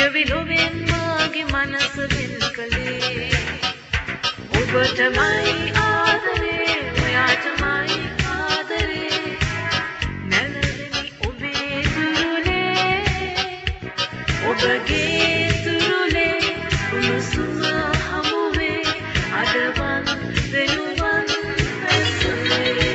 පියවිලොවෙන් මාගේ මනස වෙන් කළේ ඔබටමයි ආදරේ ඔයාටමයි ආදරේ නැලවෙමි ඔබේ තුරුලේ ඔබගේ තුරුලේ උණුසුම හමුවේ අදවන් වෙනුවන් ඇසුනේ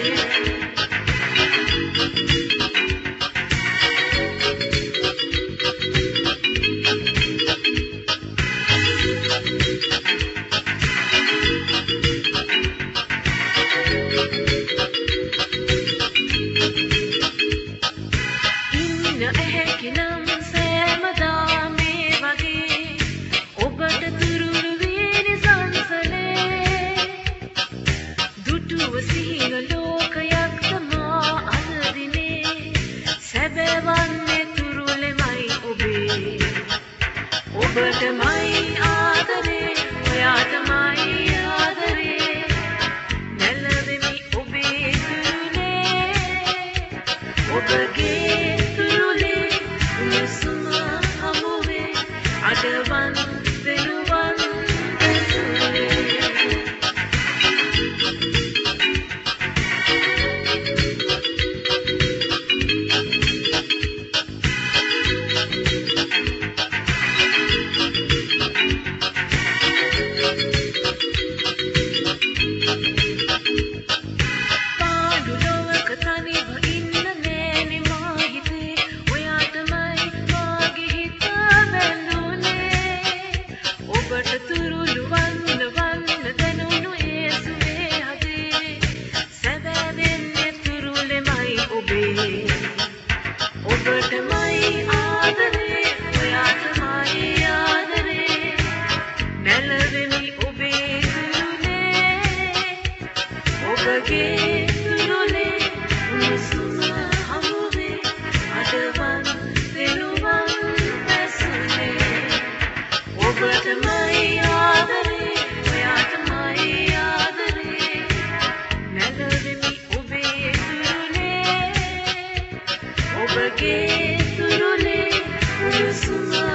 ඔබටමයි ආදරේ ඔයාටමයි ආදරේ නැලවෙමි ඔබේ තුරුලේ ඔබගේ තුරුලේ උණුසුම හමුවේ අදවන් වෙනුවන් ඇසුනේ ඔබටමයි ආදරේ ඔයාටමයි ආදරේ නැලවෙමි ඔබේ තුරුලේ ඔබගේ තුරුලේ උණුසුම හමුවේ අදවන් වෙනුවන් ඇසුනේ ඔබටමයි ආදරේ ඔයාටමයි ආදරේ නැලවෙමි ඔබේ තුරුලේ ඔබගේ තුරුලේ උණුසුම